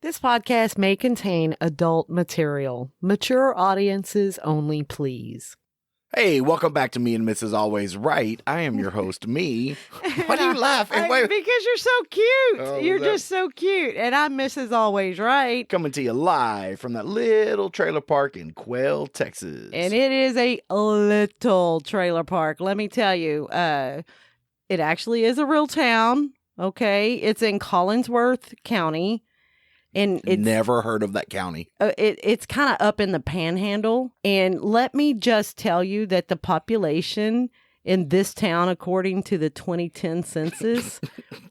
This podcast may contain adult material. Mature audiences only, please. Hey, welcome back to Me and Mrs. Always Right. I am your host, me. Why do you laugh? Because you're so cute. Oh, you're just so cute. And I'm Mrs. Always Right. Coming to you live from that little trailer park in Quail, Texas. And it is a little trailer park. Let me tell you, it actually is a real town. Okay. It's in Collinsworth County. And it's never heard of that county. It's kind of up in the Panhandle. And let me just tell you that the population in this town, according to the 2010 census,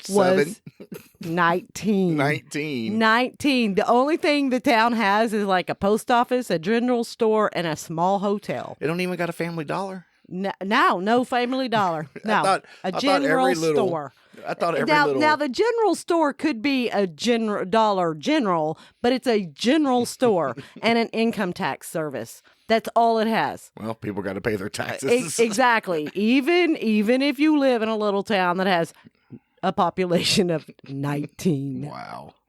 was 19. 19. The only thing the town has is like a post office, a general store, and a small hotel. It don't even got a Family Dollar? No Family Dollar. No, a general store. I thought every little... Now, the general store could be a Dollar General, but it's a general store and an income tax service. That's all it has. Well, people got to pay their taxes. Exactly. Even if you live in a little town that has a population of 19.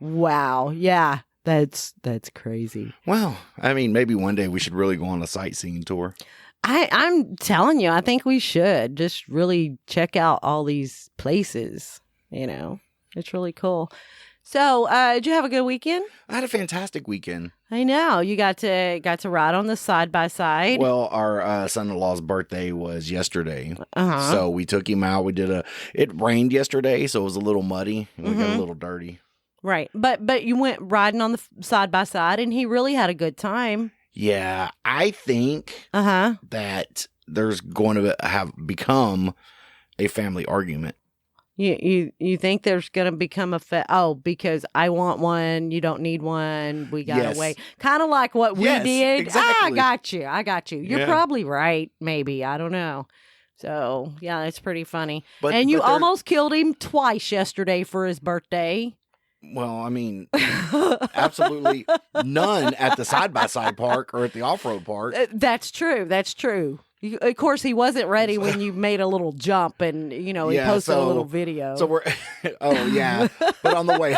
Wow. Yeah. That's crazy. Well, I mean, maybe one day we should really go on a sightseeing tour. I'm telling you, I think we should just really check out all these places. You know, it's really cool. So, did you have a good weekend? I had a fantastic weekend. I know you got to ride on the side by side. Well, our son-in-law's birthday was yesterday, Uh-huh. So we took him out. It rained yesterday, so it was a little muddy. And we got a little dirty. Right, but you went riding on the side by side, and he really had a good time. Yeah, I think that there's going to have become a family argument. You think there's going to become because I want one, you don't need one, we got to wait. Kind of like what we did. Exactly. I got you. You're probably right, maybe. I don't know. So, yeah, it's pretty funny. And you almost killed him twice yesterday for his birthday. Well, I mean, absolutely none at the side-by-side park or at the off-road park. That's true. Of course, he wasn't ready when you made a little jump and, he posted a little video. So we're, but on the way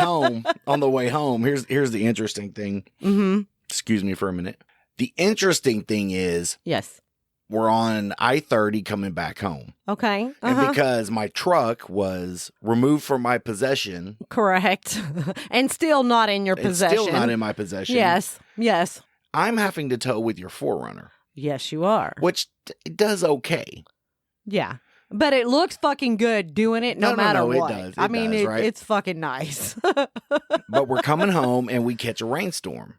home, here's the interesting thing. Mm-hmm. Excuse me for a minute. The interesting thing is, yes, we're on I-30 coming back home. Okay. And because my truck was removed from my possession. Correct. And still not in your possession. Still not in my possession. Yes. I'm having to tow with your 4Runner. Yes, you are. Which it does okay. Yeah. But it looks fucking good doing it no matter what. It does. Right? It's fucking nice. But we're coming home and we catch a rainstorm.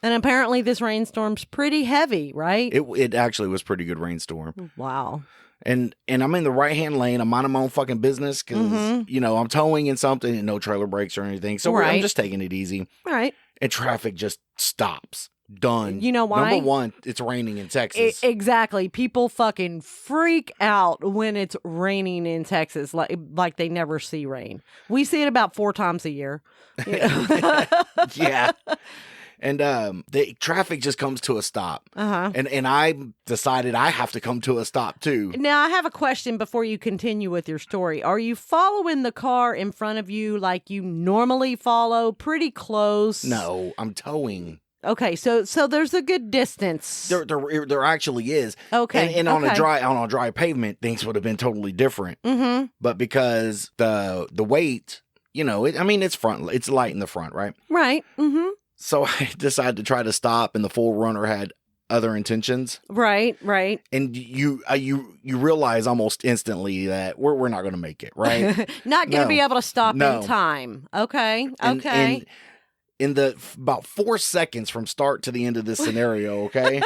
And apparently this rainstorm's pretty heavy, right? It actually was pretty good rainstorm. Wow. And I'm in the right-hand lane. I'm minding my own fucking business because, I'm towing in something and no trailer brakes or anything. So I'm just taking it easy. Right. And traffic just stops. Done. You know why? Number one, it's raining in Texas. Exactly. People fucking freak out when it's raining in Texas like they never see rain. We see it about 4 times a year. Yeah. And the traffic just comes to a stop. And I decided I have to come to a stop, too. Now, I have a question before you continue with your story. Are you following the car in front of you like you normally follow, pretty close? No, I'm towing. Okay, so there's a good distance. There actually is. Okay. And on a dry pavement, things would have been totally different. Mm-hmm. But because the weight, it's light in the front, right? Right. Mm-hmm. So I decided to try to stop, and the 4Runner had other intentions. Right. And you realize almost instantly that we're not going to make it, right? Not going to be able to stop in time. Okay. And in the about 4 seconds from start to the end of this scenario, okay?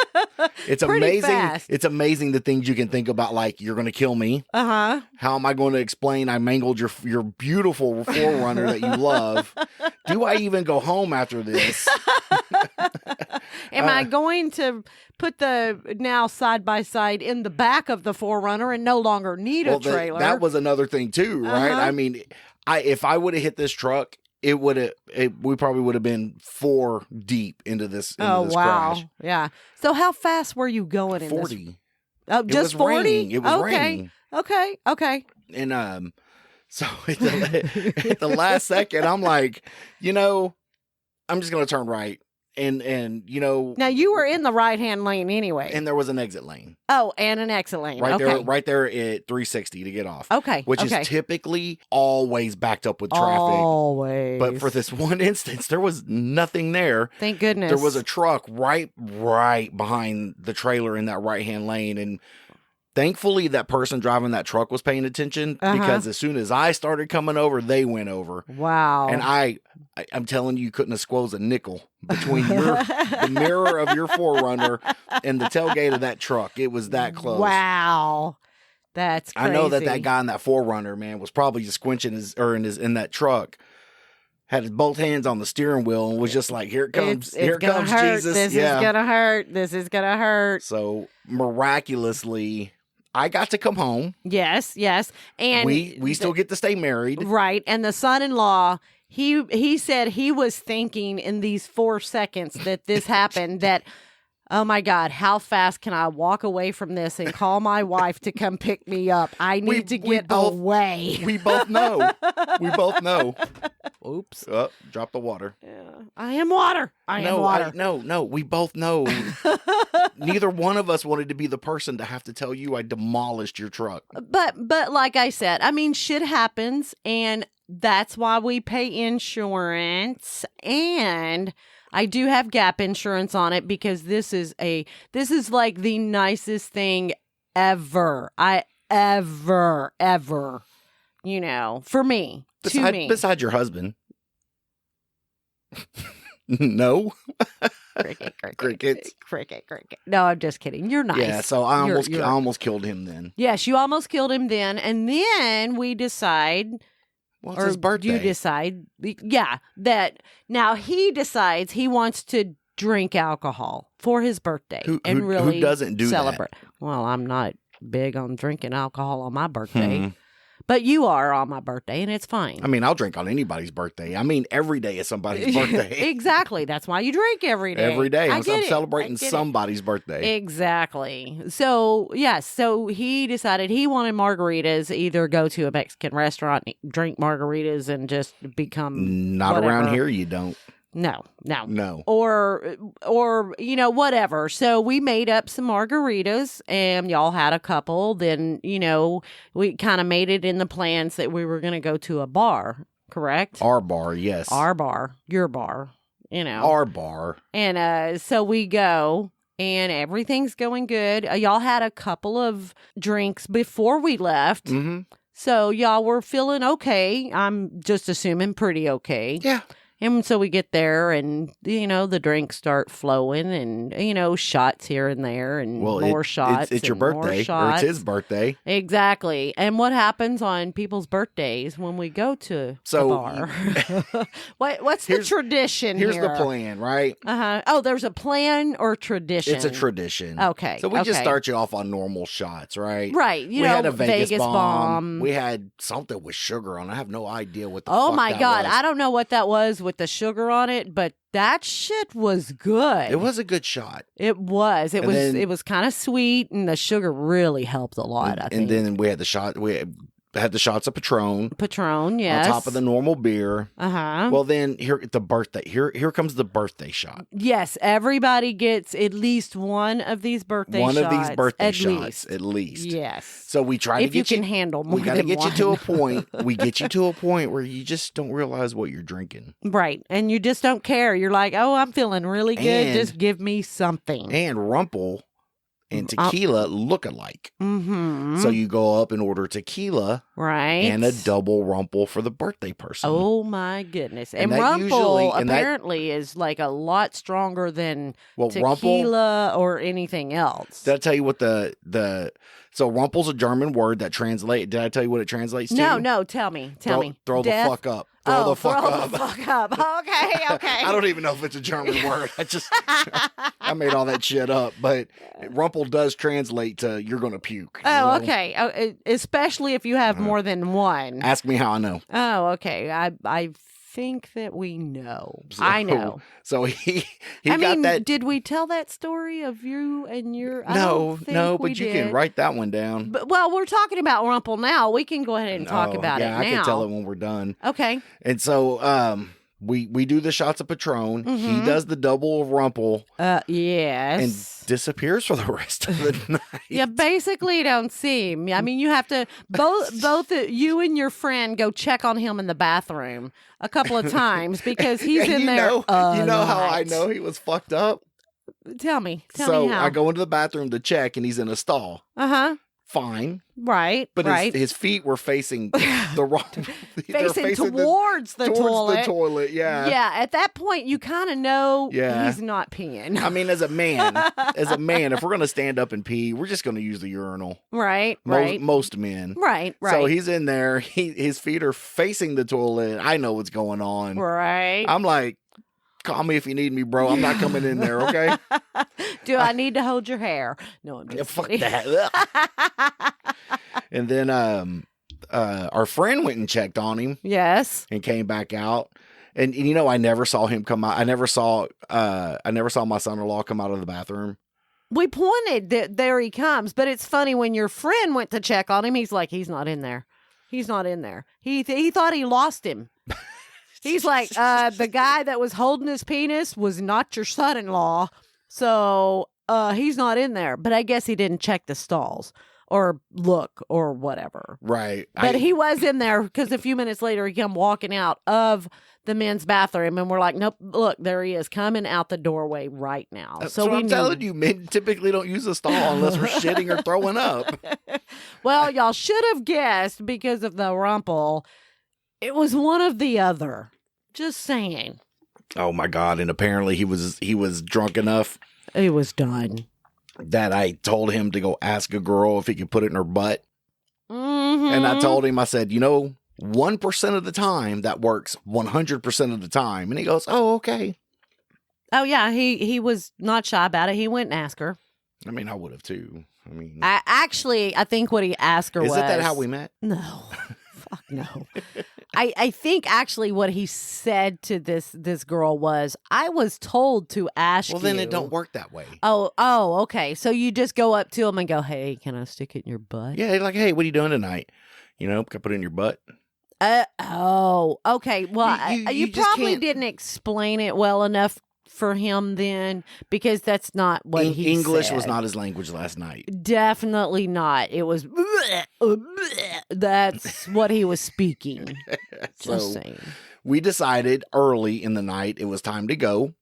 It's amazing. Fast. It's amazing the things you can think about, like, you're going to kill me. Uh-huh. How am I going to explain I mangled your beautiful 4Runner that you love? Do I even go home after this? Am I going to put the now side by side in the back of the 4Runner and no longer need a trailer? That was another thing too, right? I mean, if I would have hit this truck, we probably would have been 4 deep into this crash. Yeah. So how fast were you going in 40. this? Oh, just 40? It was raining. Okay. And so at the last second, I'm like, I'm just going to turn right. And you know, Now you were in the right-hand lane anyway. and there was an exit lane Oh, and an exit lane. right Okay. there at 360 to get off. Okay. Which okay. is typically always backed up with traffic. Always. But for this one instance, there was nothing there. Thank goodness. There was a truck right behind the trailer in that right-hand lane. And thankfully, that person driving that truck was paying attention because as soon as I started coming over, they went over. Wow. And I'm telling you, couldn't have squeezed a nickel between the mirror of your 4Runner and the tailgate of that truck. It was that close. Wow. That's crazy. I know that guy in that 4Runner, man, was probably just squinching in that truck. Had his both hands on the steering wheel and was just like, here it comes. Here it comes, hurt. Jesus. This is going to hurt. This is going to hurt. So miraculously, I got to come home. Yes. And we still get to stay married. Right. And the son-in-law, he said he was thinking in these 4 seconds that this happened that, oh my God, how fast can I walk away from this and call my wife to come pick me up? I need to get away. We both know. We both know. Oops. Drop the water. Yeah. I am water. I am water. No. We both know. Neither one of us wanted to be the person to have to tell you I demolished your truck. But like I said, I mean, shit happens, and that's why we pay insurance. And I do have gap insurance on it because this is like the nicest thing ever. Ever, you know, for me. Besides your husband. No. Crickets. Cricket. No, I'm just kidding. You're nice. Yeah, so I almost killed him then. Yes, you almost killed him then. And then we decide. Well, it's his birthday. You decide. Yeah, that now he decides he wants to drink alcohol for his birthday Who really doesn't do celebrate. that? Well, I'm not big on drinking alcohol on my birthday. But you are on my birthday, and it's fine. I mean, I'll drink on anybody's birthday. I mean, every day is somebody's birthday. Exactly. That's why you drink every day. Every day. I'm I'm celebrating somebody's birthday. Exactly. So, yes. So he decided he wanted margaritas, either go to a Mexican restaurant, drink margaritas, and just become Not whatever. around here, you don't. No. Or, you know, whatever. So we made up some margaritas and y'all had a couple. Then, you know, we kind of made it in the plans that we were going to go to a bar, correct? Our bar, yes. Our bar, your bar, you know. Our bar. And so we go and everything's going good. Y'all had a couple of drinks before we left. Mm-hmm. So y'all were feeling okay. I'm just assuming pretty okay. Yeah. And so we get there and, you know, the drinks start flowing and, you know, shots here and there and more shots. It's your birthday or it's his birthday. Exactly. And what happens on people's birthdays when we go to the bar? What's the tradition Here's here? the plan, right? Uh-huh. Oh, there's a plan or tradition? It's a tradition. Okay. So we just start you off on normal shots, right? Right. We had a Vegas bomb. We had something with sugar on. I have no idea what the fuck my that God. was. I don't know what that was with the sugar on it, but that shit was good. It was a good shot. It was. It And was kind of sweet, and the sugar really helped a lot, I think. And then we had the shot. We had the shots of Patron. Patron, yes. On top of the normal beer. Uh-huh. Well, then here comes the birthday shot. Yes, everybody gets at least one of these birthday shots. One of these birthday shots, least. at least. Yes. So we try to get you. If you can handle more we got to than get one. you to a point. We get you to a point where you just don't realize what you're drinking. Right. And you just don't care. You're like, oh, I'm feeling really good. Just give me something. And Rumple and tequila look alike. Mm-hmm. So you go up and order tequila. Right. And a double Rumple for the birthday person. Oh, my goodness. And Rumple apparently is like a lot stronger than tequila or anything else. Did I tell you what so Rumple's a German word that translates. Did I tell you what it translates to? No, tell me. Throw the fuck up. Throw the fuck up. Okay. I don't even know if it's a German word. I made all that shit up. But Rumple does translate to you're going to puke. Oh, okay. Oh, especially if you have more than one. Ask me how I know. Oh, okay. I think that we know. I know. So he got that. Did we tell that story of you and your? No, but you can write that one down. But, well, we're talking about Rumple now. We can go ahead and talk about it now. I can tell it when we're done. Okay. And so, We do the shots of Patron. He Mhm. does the double of Rumple Yes. and disappears for the rest of the night. Yeah, basically, you don't see him. I mean, you have to both you and your friend go check on him in the bathroom a couple of times because he's And in you there. know how I know he was fucked up? Tell me So how. I go into the bathroom to check, and he's in a stall. Uh-huh. Fine. Right. But right. his feet were facing the wrong they're facing towards the toilet. the toilet, yeah. Yeah, at that point you kind of know Yeah. he's not peeing. I mean, as a man, if we're gonna stand up and pee, we're just gonna use the urinal. Right. Most men. Right. So he's in there. His feet are facing the toilet. I know what's going on. Right. I'm like, call me if you need me, bro. I'm not coming in there, okay? Do I need to hold your hair? No, I'm just Fuck kidding. that. And then our friend went and checked on him Yes. and came back out. And you know, I never saw him come out. I never saw my son-in-law come out of the bathroom. We pointed that there he comes, but it's funny when your friend went to check on him, he's like, he's not in there. He's not in there. He thought he lost him. He's like, the guy that was holding his penis was not your son-in-law. So he's not in there. But I guess he didn't check the stalls or look or whatever. Right. But he was in there because a few minutes later he come walking out of the men's bathroom and we're like, nope, look, there he is coming out the doorway right now. So I'm telling you, men typically don't use a stall unless we're shitting or throwing up. Well, y'all should have guessed because of the rumple. It was one of the other. Just saying. Oh my God. And apparently he was drunk enough It was done. that I told him to go ask a girl if he could put it in her butt. Mm-hmm. And I told him, I said, 1% of the time that works 100% of the time. And he goes, oh, okay. Oh, yeah. He was not shy about it. He went and asked her. I mean, I would have too. I mean, I think what he asked her was. is it that how we met? No. Fuck no. I think actually what he said to this girl was, I was told to ask you. Well, then it don't work that way. Oh, okay. So you just go up to him and go, hey, can I stick it in your butt? Yeah, like, hey, what are you doing tonight? Can I put it in your butt? Okay. Well, you just probably can't- didn't explain it well enough for him then, because that's not what he English said. was not his language last night. Definitely not. It was that's what he was speaking. Just So saying. we decided early in the night it was time to go.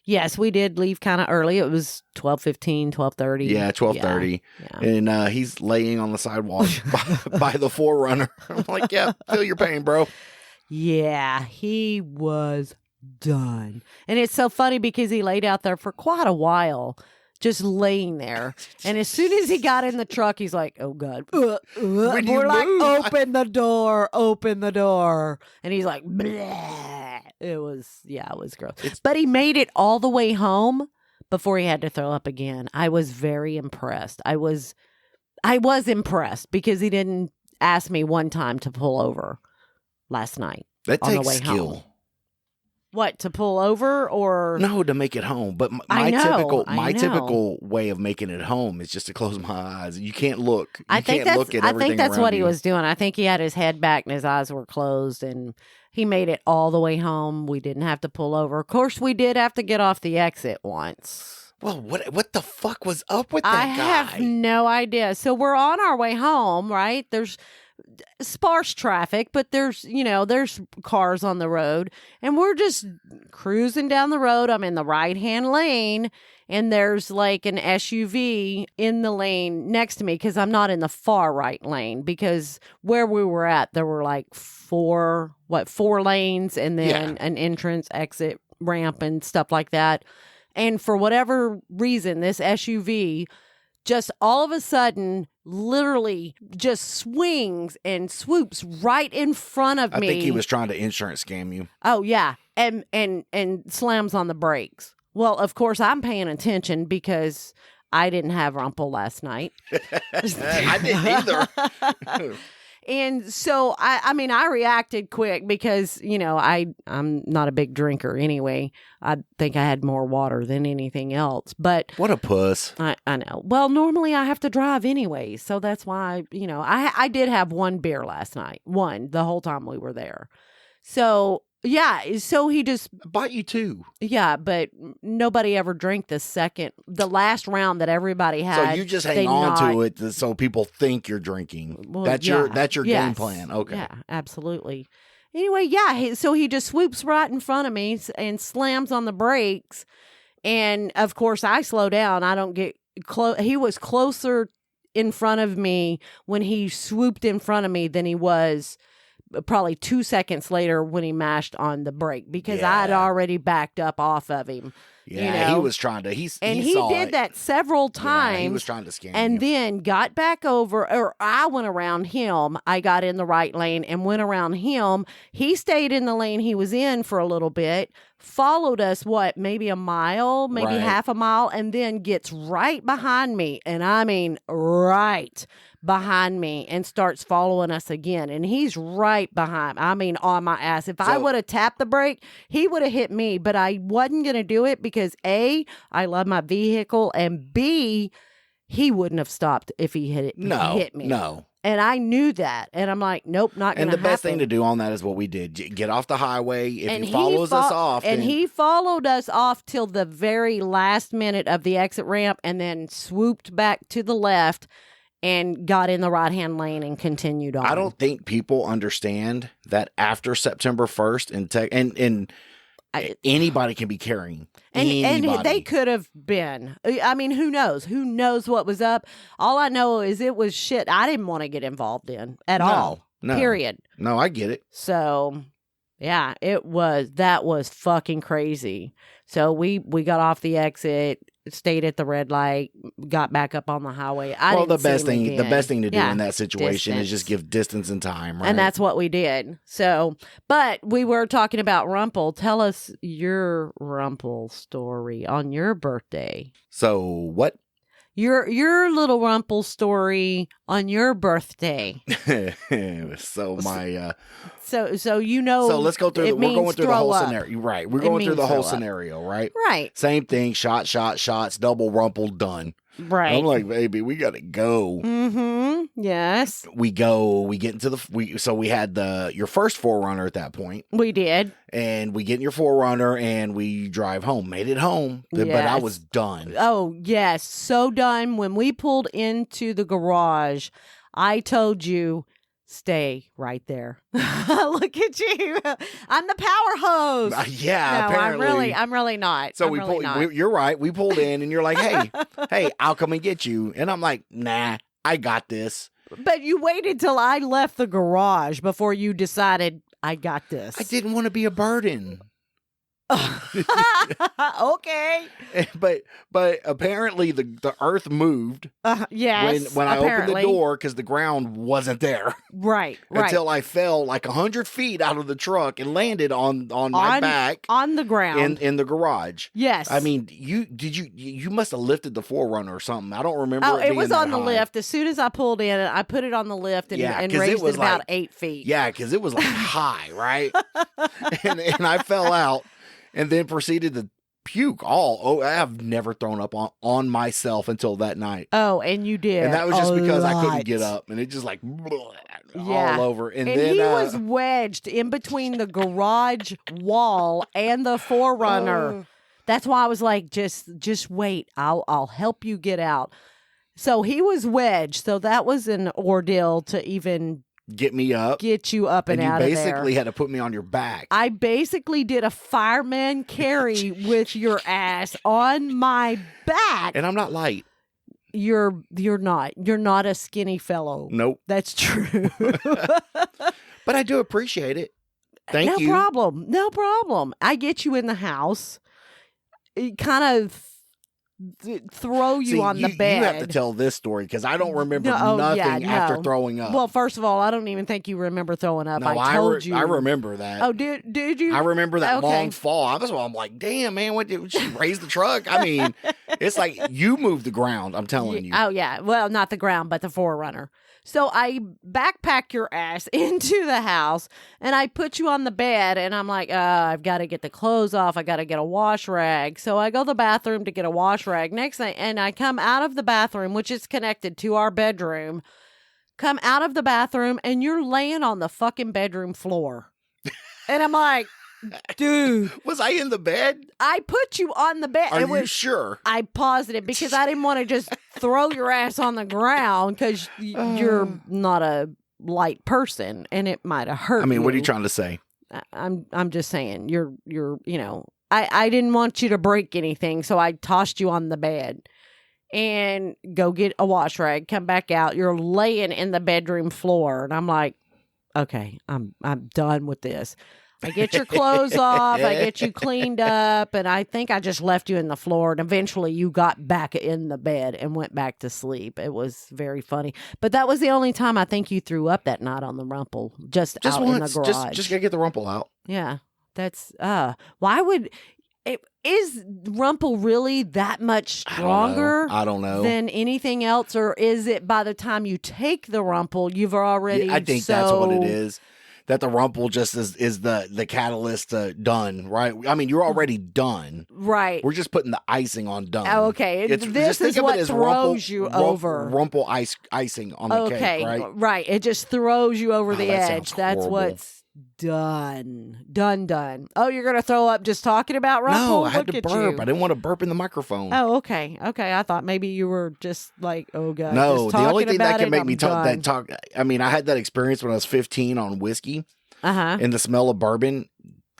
Yes, we did leave kind of early. It was 12:15, 12:30. Yeah, 12:30. Yeah. And he's laying on the sidewalk by the Forerunner. I'm like, yeah, feel your pain, bro. Yeah, he was done. And it's so funny because he laid out there for quite a while, just laying there. And as soon as he got in the truck, he's like, oh, God. When you We're like, move, open the door. And he's like, bleh. It was gross. But he made it all the way home before he had to throw up again. I was very impressed. I was impressed because he didn't ask me one time to pull over last night. that on the takes way skill. home. What, to pull over or? No, to make it home. But I my know. typical way of making it home is just to close my eyes. You can't look. I think that's what he was doing. I think he had his head back and his eyes were closed, and he made it all the way home. We didn't have to pull over. Of course, we did have to get off the exit once. Well, what the fuck was up with that I guy? have no idea. So we're on our way home, right? There's sparse traffic, but there's cars on the road, and we're just cruising down the road. I'm in the right-hand lane, and there's like an SUV in the lane next to me because I'm not in the far right lane, because where we were at, there were like four lanes and then an entrance, exit, ramp, and stuff like that. And for whatever reason, this SUV just all of a sudden literally just swings and swoops right in front of me. I think he was trying to insurance scam you. Oh, yeah. And slams on the brakes. Well, of course, I'm paying attention because I didn't have Rumple last night. I didn't either. And so, I reacted quick because, I'm not a big drinker anyway. I think I had more water than anything else. But What a puss. I know. Well, normally I have to drive anyway. So that's why, I did have one beer last night. One, the whole time we were there. So Yeah, so he just Bought you 2. yeah, but nobody ever drank the last round that everybody had. So you just hang on to it so people think you're drinking. Well, that's yeah. your Yes. game plan. Okay. Yeah, absolutely. Anyway, yeah, so he just swoops right in front of me and slams on the brakes. And of course, I slow down. I don't get close. He was closer in front of me when he swooped in front of me than he was probably 2 seconds later when he mashed on the brake because I had already backed up off of him. Yeah, he was trying to. He saw did it. that several times. Yeah, he was trying to scam and you. then got back over, or I went around him. I got in the right lane and went around him. He stayed in the lane he was in for a little bit, followed us, maybe a mile, maybe half a mile, and then gets right behind me. And I mean, right behind me and starts following us again. And he's right behind, on my ass. If I would have tapped the brake, he would have hit me, but I wasn't going to do it because A, I love my vehicle, and B, he wouldn't have stopped if he hit me. No. And I knew that. And I'm like, nope, not going to happen. And the best thing to do on that is what we did. Get off the highway. If he follows us off. And he followed us off till the very last minute of the exit ramp and then swooped back to the left and got in the right-hand lane and continued on. I don't think people understand that after September 1st and anybody can be carrying. And they could have been. I mean, who knows? Who knows what was up? All I know is it was shit I didn't want to get involved in at all. No. Period. No, I get it. So, yeah, that was fucking crazy. So we got off the exit, stayed at the red light, got back up on the highway. The best thing to do in that situation is just give distance and time, right? And that's what we did. So, but we were talking about Rumple. Tell us your Rumple story on your birthday. So what? Your little Rumple story on your birthday. So my So So let's go through. We're going through the whole scenario, right? We're going through the whole scenario, right? Right. Same thing. Shots. Double Rumple done. Right. I'm like, baby, we gotta go. Mm-hmm. Yes. We go. We get into so we had your first 4Runner at that point. We did. And we get in your 4Runner and we drive home. Made it home, but I was done. Oh yes, so done. When we pulled into the garage, I told you, stay right there. Look at you. I'm the power hose. Yeah, no, apparently. I'm really not. So you're right. We pulled in and you're like, hey, I'll come and get you. And I'm like, nah, I got this. But you waited till I left the garage before you decided I got this. I didn't want to be a burden. Okay. But apparently the earth moved. Yes. When I opened the door because the ground wasn't there. Right. Until I fell like 100 feet out of the truck and landed on my back on the ground in the garage. Yes. I mean, you must have lifted the 4Runner or something. I don't remember. Oh, it was on the lift. As soon as I pulled in, I put it on the lift and raised it about 8 feet. Yeah, because it was like high, right? and I fell out. And then proceeded to puke I have never thrown up on myself until that night. Oh, and you did. And that was just because I couldn't get up. And it just like all over. And then he was wedged in between the garage wall and the 4Runner. That's why I was like, just wait. I'll help you get out. So he was wedged. So that was an ordeal to even get me up, get you up and out of there. You basically had to put me on your back. I basically did a fireman carry with your ass on my back. And I'm not light. You're not. You're not a skinny fellow. Nope. That's true. But I do appreciate it. Thank you. No problem. I get you in the house. It kind of throw you on the bed. You have to tell this story because I don't remember nothing after throwing up. Well, first of all, I don't even think you remember throwing up. No, I told you. I remember that. Oh, did you? I remember that long fall. I'm like, damn, man, what did she raise the truck? I mean, it's like you moved the ground. I'm telling you. Oh yeah, well, not the ground, but the 4Runner. So I backpack your ass into the house and I put you on the bed and I'm like, I've got to get the clothes off. I got to get a wash rag. So I go to the bathroom to get a wash rag. Next thing, and I come out of the bathroom, which is connected to our bedroom, come out of the bathroom and you're laying on the fucking bedroom floor. And I'm like, Dude. Was I in the bed? I put you on the bed. Are you sure? I paused it because I didn't want to just throw your ass on the ground because you're not a light person and it might have hurt. I mean, what are you trying to say? I'm just saying you're I didn't want you to break anything, so I tossed you on the bed. And go get a wash rag, come back out. You're laying in the bedroom floor. And I'm like, okay, I'm done with this. I get your clothes off. I get you cleaned up. And I think I just left you in the floor. And eventually you got back in the bed and went back to sleep. It was very funny. But that was the only time I think you threw up that night on the Rumple. Just out once. In the garage. Just gotta get the Rumple out. Yeah. That's, why would... Is Rumple really that much stronger? I don't know. Than anything else, or is it by the time you take the Rumple, you've already? Yeah, I think that's what it is. That the Rumple just is the catalyst done, right? I mean, you're already done, right? We're just putting the icing on done. Oh, okay, this is what throws you over. Rumple icing on the cake, right? Right. It just throws you over the edge. That's horrible. What's done. Oh, you're gonna throw up just talking about Rumple? No, I had to Look burp. you. I didn't want to burp in the microphone. Oh, okay. I thought maybe you were just like, oh god. No, just the only thing that can make me done. talk. I mean, I had that experience when I was 15 on whiskey, and the smell of bourbon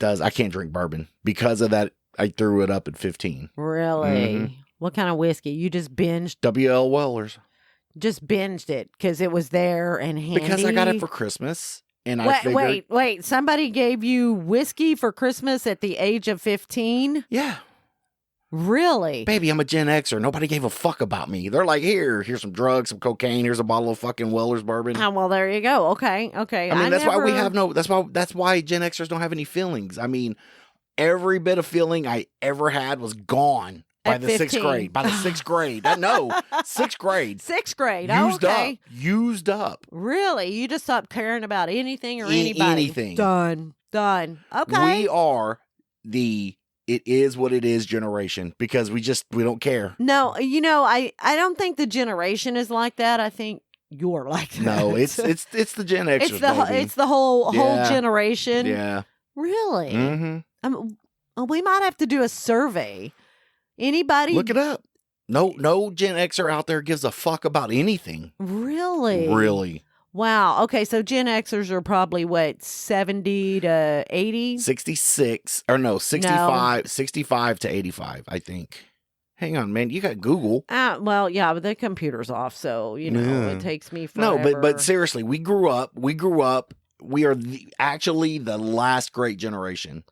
I can't drink bourbon because of that. I threw it up at 15. Really? Mm-hmm. What kind of whiskey? You just binged? W.L. Weller's. Just binged it because it was there and handy. Because I got it for Christmas. And wait. Somebody gave you whiskey for Christmas at the age of 15? Yeah. Really? Baby, I'm a Gen Xer. Nobody gave a fuck about me. They're like, here's some drugs, some cocaine. Here's a bottle of fucking Weller's bourbon. Oh, well, there you go. Okay. I mean, that's why Gen Xers don't have any feelings. I mean, every bit of feeling I ever had was gone. By the 15. 6th grade. By the 6th grade. No, 6th grade. 6th grade. Used up. Really? You just stopped caring about anything or anybody? Anything. Done. Okay. We are the it is what it is generation because we don't care. No, I don't think the generation is like that. I think you're like that. No, it's the Gen Xers, it's the whole generation. Yeah. Really? Mm-hmm. We might have to do a survey. Anybody? Look it up. No Gen Xer out there gives a fuck about anything. Really? Really. Wow. Okay, so Gen Xers are probably what, 70 to 80? 65 to 85, I think. Hang on, man. You got Google. Well, yeah, but the computer's off, so, it takes me forever. No, but seriously, we grew up. We are actually the last great generation.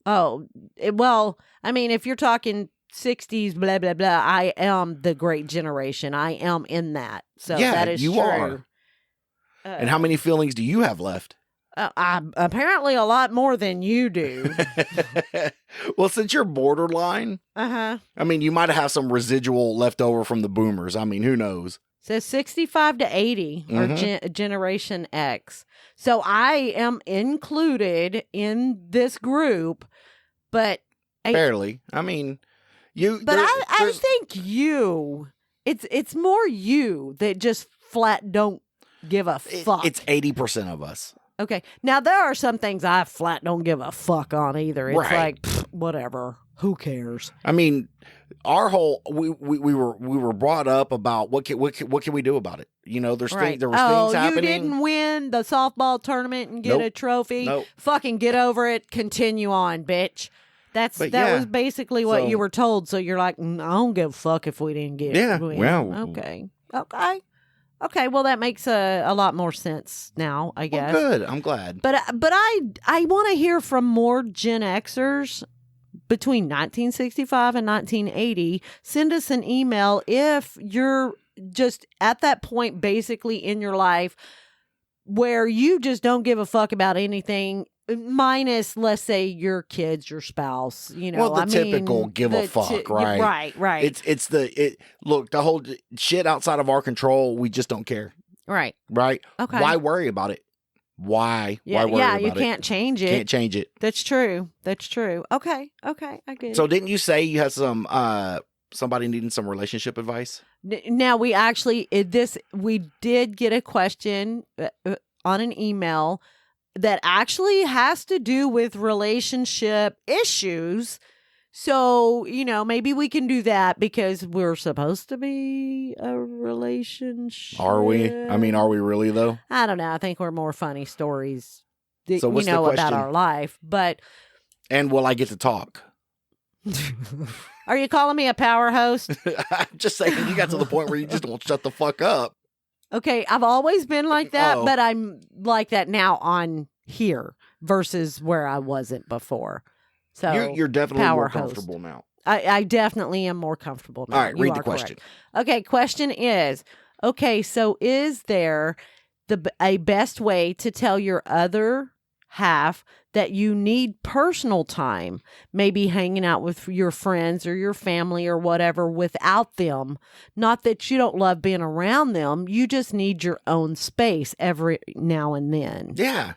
Oh, well, I mean, if you're talking 60s, blah, blah, blah, I am the great generation. I am in that. So that is you true. Are. And how many feelings do you have left? Apparently a lot more than you do. Well, since you're borderline, I mean, you might have some residual left over from the boomers. I mean, who knows? So 65 to 80 are Generation X. So I am included in this group, but... Barely. I mean... But I think it's more you that just flat don't give a fuck. It's 80% of us. Okay. Now, there are some things I flat don't give a fuck on either. It's like, whatever. Who cares? I mean, our whole we were brought up about what can we do about it? There's things happening. You didn't win the softball tournament and get a trophy. Nope. Fucking get over it. Continue on, bitch. That was basically what you were told. So you're like, I don't give a fuck if we didn't get it. Yeah. Well. Okay. Well, that makes a lot more sense now, I guess. Well, good. I'm glad. But I want to hear from more Gen Xers between 1965 and 1980. Send us an email if you're just at that point basically in your life where you just don't give a fuck about anything. Minus, let's say, your kids, your spouse, Well, typical give a fuck, right? Right. Look, the whole shit outside of our control, we just don't care. Right. Okay. Why worry about it? Why? Yeah, why worry about you can't change it. Can't change it. That's true. Okay, I get it. So didn't you say you had some somebody needing some relationship advice? Now, we actually, we did get a question on an email that actually has to do with relationship issues. So, maybe we can do that because we're supposed to be a relationship. Are we? I mean, are we really though? I don't know. I think we're more funny stories that So what's the about question? our life. But And will I get to talk? are you calling me a power host? I'm just saying, you got to the point where you just won't shut the fuck up. Okay, I've always been like that, Oh. but I'm like that now on here versus where I wasn't before. So You're definitely power more host. comfortable now. I definitely am more comfortable now. All right, You read the are question. correct. Okay, question is, so is there a best way to tell your other half that you need personal time, maybe hanging out with your friends or your family or whatever without them? Not that you don't love being around them, you just need your own space every now and then. Yeah,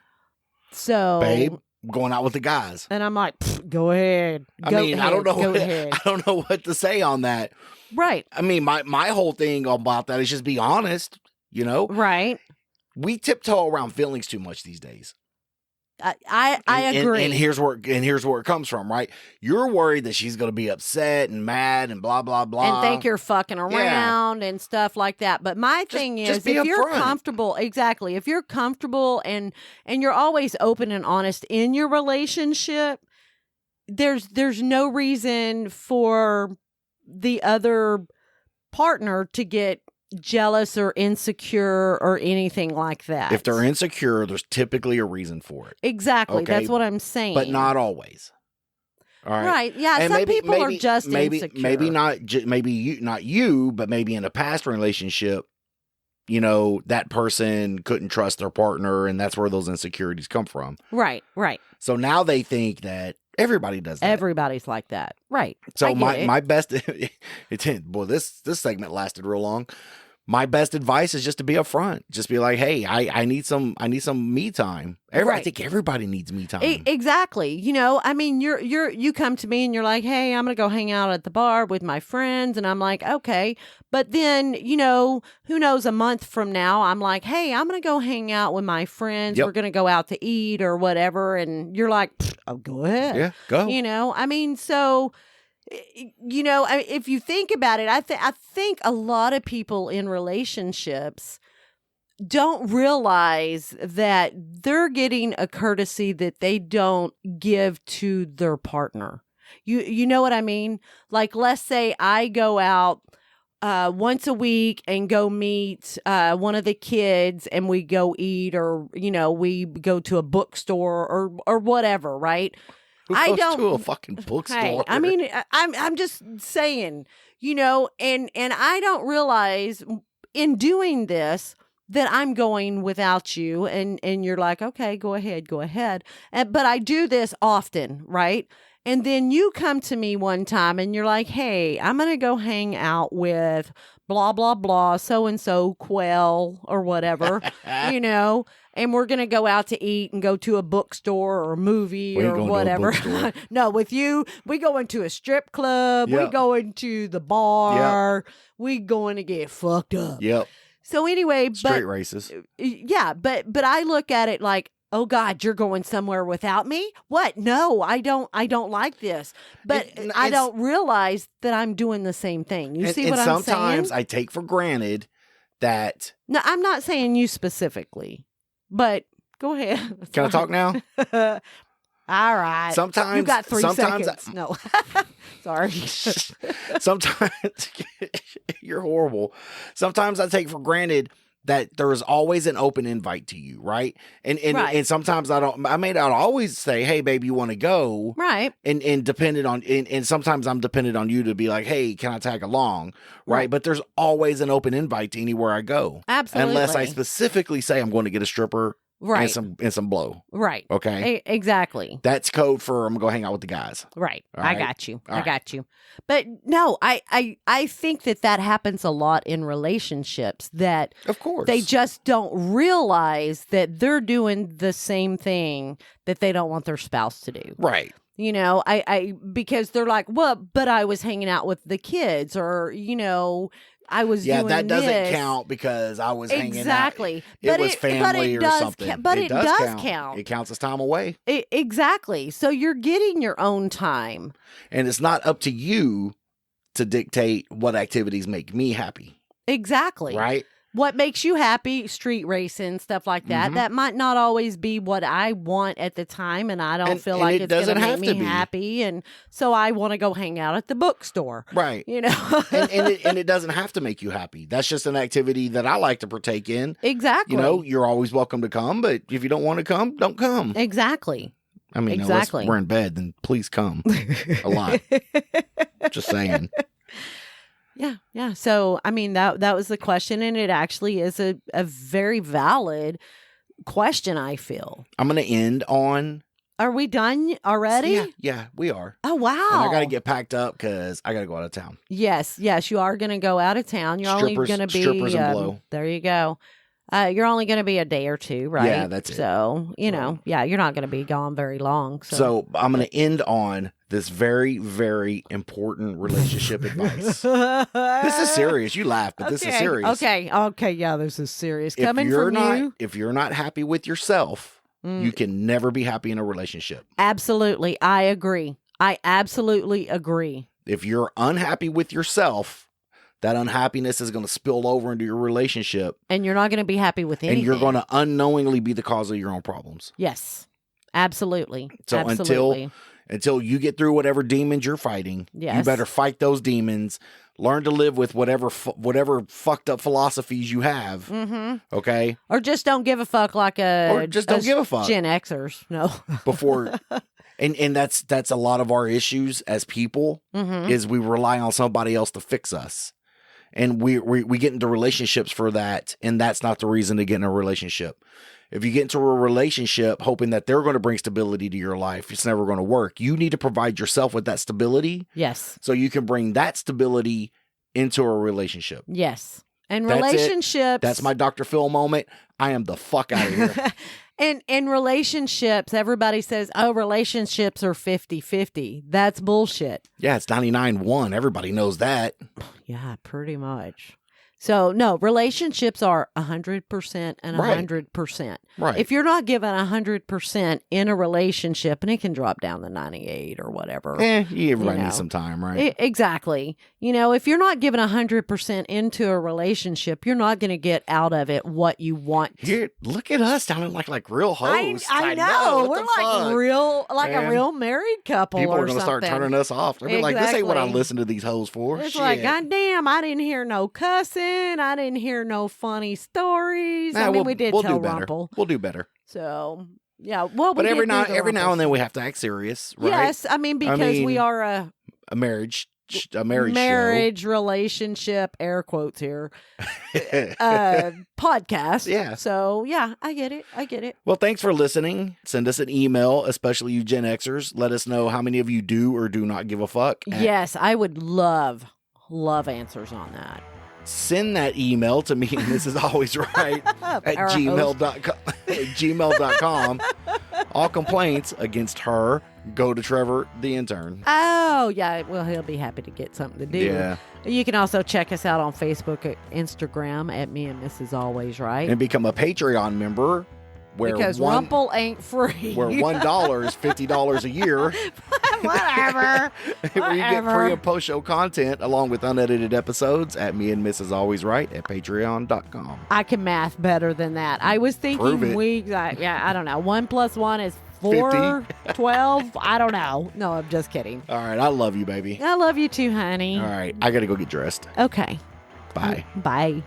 So, babe, going out with the guys. and I'm like, go ahead. I mean, I don't know. Go What, ahead. I don't know what to say on that. Right, I mean, my whole thing about that is just be honest. right. We tiptoe around feelings too much these days. I And- agree. And here's where it comes from, right? You're worried that she's going to be upset and mad and blah blah blah, and think you're fucking around and stuff like that. But my thing is, just be if you're upfront. comfortable, exactly, if you're comfortable and you're always open and honest in your relationship, there's no reason for the other partner to get jealous or insecure or anything like that. If they're insecure, there's typically a reason for it, exactly, Okay, that's what I'm saying. but not always. All right. right. Yeah, And some people are just insecure. Maybe not. Not you, but maybe in a past relationship, that person couldn't trust their partner, and that's where those insecurities come from. Right. So now they think that everybody does that. Everybody's like that. Right. So I get it. my best, this segment lasted real long. My best advice is just to be upfront. Just be like, hey, I need some me time. I Right. think everybody needs me time. Exactly. I mean, you come to me and you're like, hey, I'm going to go hang out at the bar with my friends. And I'm like, okay. But then, who knows, a month from now, I'm like, hey, I'm going to go hang out with my friends. Yep. We're going to go out to eat or whatever. And you're like, oh, go ahead. Yeah, go. I mean, so, if you think about it, I think a lot of people in relationships don't realize that they're getting a courtesy that they don't give to their partner. You know what I mean? Like, let's say I go out once a week and go meet one of the kids and we go eat, or we go to a bookstore or whatever, right? Who I goes don't to a fucking bookstore. Hey, I mean, I'm just saying, and I don't realize in doing this that I'm going without you, and you're like, okay, go ahead. But I do this often, right? And then you come to me one time and you're like, hey, I'm going to go hang out with blah, blah, blah, so-and-so Quell or whatever, and we're going to go out to eat and go to a bookstore or a movie We ain't or going to a whatever. bookstore. No, with you, we going to a strip club. Yep. We going to the bar. We going to get fucked up. Yep. So anyway, Straight racist. yeah, but I look at it like, oh God, you're going somewhere without me? What? No, I don't like this. But I don't realize that I'm doing the same thing. You see what I'm saying? And sometimes I take for granted that. No, I'm not saying you specifically, but go ahead. Can I talk now? All right. Sometimes you got 3 sometimes seconds. No. Sorry. Sometimes you're horrible. Sometimes I take for granted that there is always an open invite to you, right? And Right. and sometimes I may not always say, hey, baby, you want to go? Right. And dependent on and sometimes I'm dependent on you to be like, hey, can I tag along? Right. But there's always an open invite to anywhere I go. Absolutely. Unless I specifically say I'm going to get a stripper Right. and some blow. Right. Okay. Exactly. That's code for I'm gonna go hang out with the guys. Right. All I right. got you. All I right. got you. But no, I think that happens a lot in relationships, that Of course. they just don't realize that they're doing the same thing that they don't want their spouse to do. Right. I because they're like, well, but I was hanging out with the kids, or, I was Yeah, doing that doesn't this. count because I was hanging out. Exactly. It was family or something. But it does count. count. It counts as time away. Exactly. So you're getting your own time. And it's not up to you to dictate what activities make me happy. Exactly. Right? What makes you happy, street racing, stuff like that. Mhm. That might not always be what I want at the time, and I don't feel like it it's going to doesn't make have me to be. happy. And so I want to go hang out at the bookstore. Right. You know? and it doesn't have to make you happy. That's just an activity that I like to partake in. Exactly. You know, you're always welcome to come, but if you don't want to come, don't come. Exactly. I mean, Exactly. unless we're in bed, then please come a lot. Just saying. Yeah. So, I mean, that was the question, and it actually is a very valid question, I feel. I'm going to end on... Are we done already? Yeah, we are. Oh, wow. And I got to get packed up because I got to go out of town. Yes, you are going to go out of town. You're only going to be... Strippers and blow. There you go. You're only going to be a day or two, right? Yeah, that's it. So, you're not going to be gone very long. So I'm going to end on this very, very important relationship advice. This is serious. You laugh, but this is serious. Okay. Yeah, this is serious. Coming from you. If you're not happy with yourself, you can never be happy in a relationship. Absolutely. I agree. I absolutely agree. If you're unhappy with yourself, that unhappiness is going to spill over into your relationship. And you're not going to be happy with anything. And you're going to unknowingly be the cause of your own problems. Yes. Absolutely. So Absolutely. until you get through whatever demons you're fighting, yes. you better fight those demons. Learn to live with whatever fucked up philosophies you have. Mm-hmm. Okay? Or just don't give a fuck like Or just don't give a fuck. Gen Xers. No. Before... And that's a lot of our issues as people is we rely on somebody else to fix us. And we get into relationships for that, and that's not the reason to get in a relationship. If you get into a relationship hoping that they're going to bring stability to your life, it's never going to work. You need to provide yourself with that stability. Yes. So you can bring that stability into a relationship. Yes. And That's relationships. That's my Dr. Phil moment. I am the fuck out of here. And in relationships, everybody says, oh, relationships are 50-50. That's bullshit. Yeah, it's 99-1. Everybody knows that. Yeah, pretty much. So, no, relationships are 100% and 100%. Right. If you're not given 100% in a relationship, and it can drop down to 98 or whatever. Everybody needs some time, right? Exactly. If you're not given 100% into a relationship, you're not going to get out of it what you want. Here, look at us sounding like real hosts. I know. We're like a real married couple. People are going to start turning us off. They're like, this ain't what I listen to these hoes for. It's like, God damn, I didn't hear no cussing. I didn't hear no funny stories. Nah, we did tell Rumple. We'll do better. So, yeah. Well, but every now and then we have to act serious, right? Yes, because we are a marriage relationship, air quotes here, podcast. Yeah. So, yeah, I get it. Well, thanks for listening. Send us an email, especially you Gen Xers. Let us know how many of you do or do not give a fuck. Yes, I would love answers on that. Send that email to me, and this is always right, at gmail.com. All complaints against her go to Trevor, the intern. Oh, yeah. Well, he'll be happy to get something to do. Yeah. You can also check us out on Facebook, Instagram, at Me and Mrs. Always Right. And become a Patreon member. Because Rumple ain't free. Where $1 is $50 a year. Whatever. Where you get pre and post show content along with unedited episodes at Me and Mrs. Always Right at patreon.com. I can math better than that. I was thinking I don't know. 1 + 1 is 4, 12. I don't know. No, I'm just kidding. All right. I love you, baby. I love you too, honey. All right. I got to go get dressed. Okay. Bye. Bye.